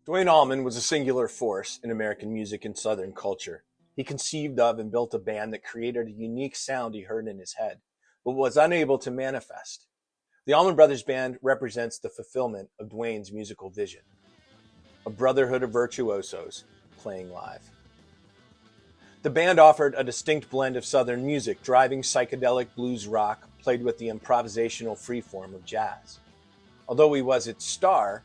Duane Allman was a singular force in American music and Southern culture. He conceived of and built a band that created a unique sound he heard in his head, but was unable to manifest. The Allman Brothers Band represents the fulfillment of Duane's musical vision, a brotherhood of virtuosos playing live. The band offered a distinct blend of Southern music, driving psychedelic blues rock played with the improvisational freeform of jazz. Although he was its star,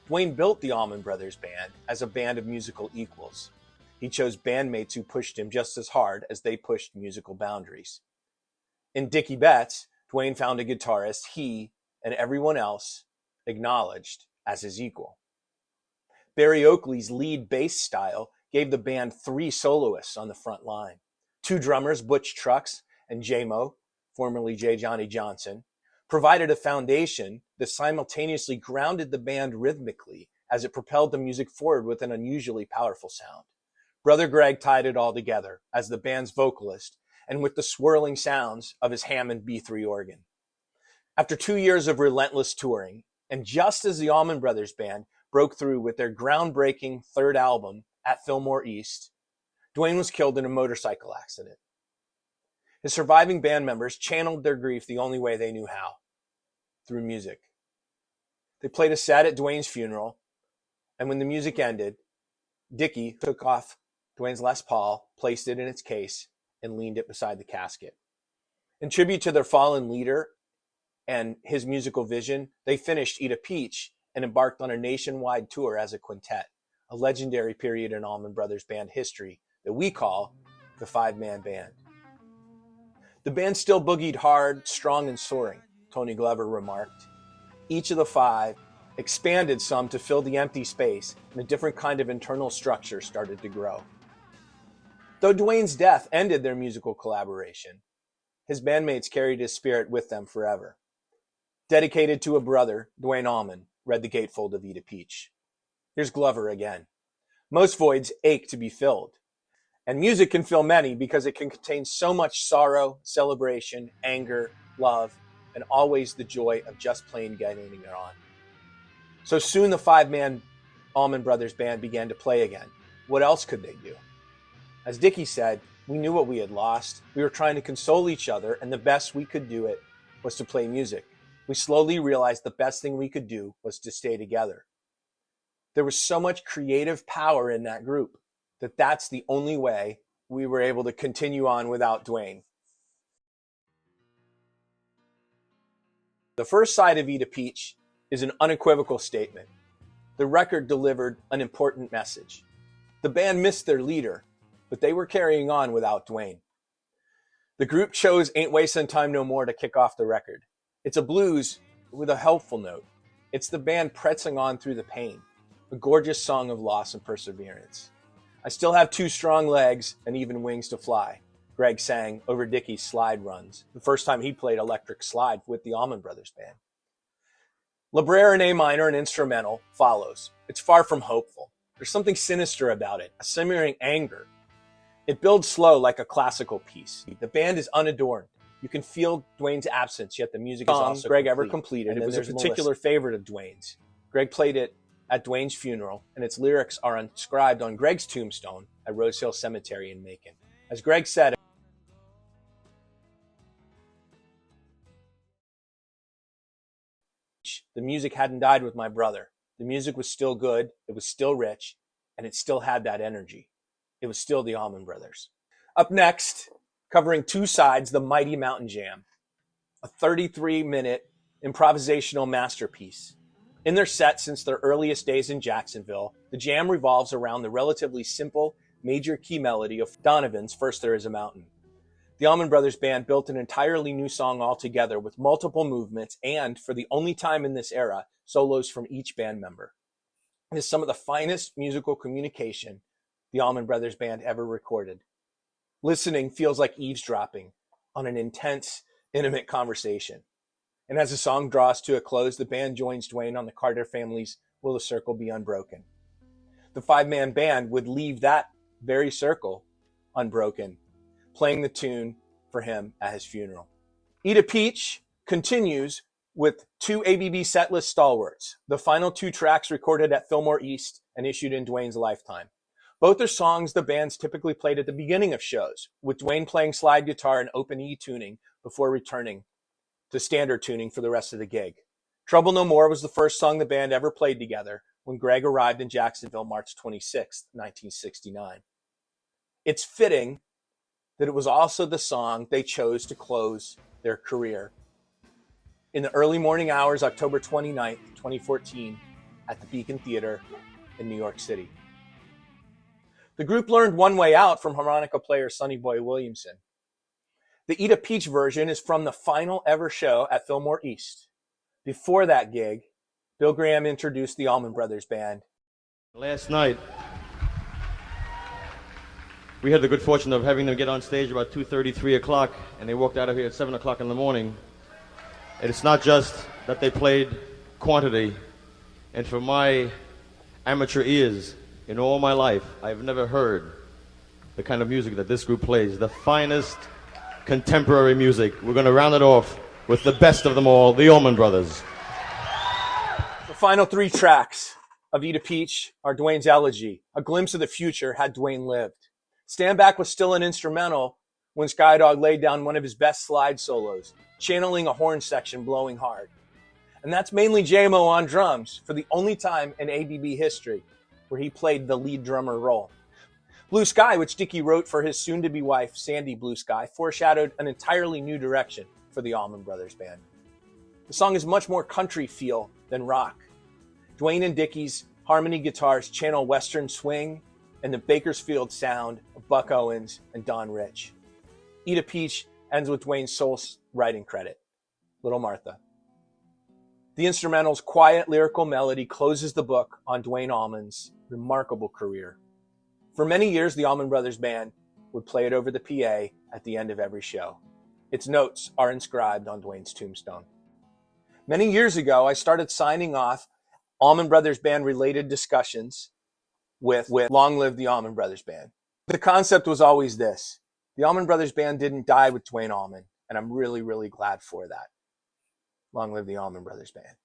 Duane built the Allman Brothers Band as a band of musical equals. He chose bandmates who pushed him just as hard as they pushed musical boundaries. In Dickie Betts, Duane found a guitarist he and everyone else acknowledged as his equal. Barry Oakley's lead bass style gave the band 3 soloists on the front line. 2 drummers, Butch Trucks and J-Mo, formerly J. Johnny Johnson, provided a foundation that simultaneously grounded the band rhythmically as it propelled the music forward with an unusually powerful sound. Brother Gregg tied it all together as the band's vocalist and with the swirling sounds of his Hammond B3 organ. After 2 years of relentless touring, and just as the Allman Brothers Band broke through with their groundbreaking 3rd album, At Fillmore East, Duane was killed in a motorcycle accident. His surviving band members channeled their grief the only way they knew how, through music. They played a set at Duane's funeral, and when the music ended, Dickie took off Duane's Les Paul, placed it in its case, and leaned it beside the casket. In tribute to their fallen leader and his musical vision, they finished Eat a Peach and embarked on a nationwide tour as a quintet, a legendary period in Allman Brothers Band history that we call the 5-man band. The band still boogied hard, strong, and soaring, Tony Glover remarked. Each of the 5 expanded some to fill the empty space, and a different kind of internal structure started to grow. Though Duane's death ended their musical collaboration, his bandmates carried his spirit with them forever. Dedicated to a brother, Duane Allman read the gatefold of Eat a Peach. Here's Glover again. Most voids ache to be filled, and music can fill many because it can contain so much sorrow, celebration, anger, love, and always the joy of just plain getting it on. So soon the 5-man Allman Brothers Band began to play again. What else could they do? As Dickie said, we knew what we had lost. We were trying to console each other, and the best we could do it was to play music. We slowly realized the best thing we could do was to stay together. There was so much creative power in that group that that's the only way we were able to continue on without Duane. The first side of Eat a Peach is an unequivocal statement. The record delivered an important message. The band missed their leader, but they were carrying on without Duane. The group chose Ain't Wastin' Time No More to kick off the record. It's a blues with a helpful note. It's the band pressing on through the pain, a gorgeous song of loss and perseverance. I still have 2 strong legs and even wings to fly, Gregg sang over Dickie's slide runs, the first time he played electric slide with the Allman Brothers Band. La Brera in A minor, an instrumental, follows. It's far from hopeful. There's something sinister about it, a simmering anger. It builds slow like a classical piece. The band is unadorned. You can feel Duane's absence, yet the music is also Gregg ever completed. It was a particular favorite of Duane's. Gregg played it at Duane's funeral, and its lyrics are inscribed on Gregg's tombstone at Rose Hill Cemetery in Macon. As Gregg said, the music hadn't died with my brother. The music was still good, it was still rich, and it still had that energy. It was still the Allman Brothers. Up next, covering 2 sides, the Mighty Mountain Jam, a 33-minute improvisational masterpiece. In their set since their earliest days in Jacksonville, the jam revolves around the relatively simple major key melody of Donovan's First There Is a Mountain. The Allman Brothers Band built an entirely new song altogether with multiple movements and, for the only time in this era, solos from each band member. It is some of the finest musical communication the Allman Brothers Band ever recorded. Listening feels like eavesdropping on an intense, intimate conversation. And as the song draws to a close, the band joins Duane on the Carter family's Will the Circle Be Unbroken. The 5-man band would leave that very circle unbroken, playing the tune for him at his funeral. Eat a Peach continues with two ABB setlist stalwarts, the final two tracks recorded at Fillmore East and issued in Duane's lifetime. Both are songs the bands typically played at the beginning of shows, with Duane playing slide guitar and open E tuning before returning to standard tuning for the rest of the gig. Trouble No More was the first song the band ever played together when Gregg arrived in Jacksonville March 26, 1969. It's fitting that it was also the song they chose to close their career. In the early morning hours, October 29, 2014, at the Beacon Theater in New York City. The group learned One Way Out from harmonica player Sonny Boy Williamson. The Eat a Peach version is from the final ever show at Fillmore East. Before that gig, Bill Graham introduced the Allman Brothers Band. Last night, we had the good fortune of having them get on stage about 2:30, 3 o'clock, and they walked out of here at 7 o'clock in the morning. And it's not just that they played quantity, and for my amateur ears, in all my life, I've never heard the kind of music that this group plays, the finest contemporary music. We're going to round it off with the best of them all, the Allman Brothers. The final three tracks of Eat a Peach are Duane's Elegy, a glimpse of the future had Duane lived. Stand Back was still an instrumental when Skydog laid down one of his best slide solos, channeling a horn section blowing hard. And that's mainly JMO on drums for the only time in ABB history where he played the lead drummer role. Blue Sky, which Dickie wrote for his soon-to-be wife, Sandy Blue Sky, foreshadowed an entirely new direction for the Allman Brothers Band. The song is much more country feel than rock. Duane and Dickie's harmony guitars channel Western swing and the Bakersfield sound of Buck Owens and Don Rich. Eat a Peach ends with Duane's sole writing credit, Little Martha. The instrumental's quiet lyrical melody closes the book on Duane Allman's remarkable career. For many years, the Allman Brothers Band would play it over the PA at the end of every show. Its notes are inscribed on Duane's tombstone. Many years ago, I started signing off Allman Brothers Band related discussions with Long Live the Allman Brothers Band. The concept was always this: the Allman Brothers Band didn't die with Duane Allman, and I'm really, really glad for that. Long live the Allman Brothers Band.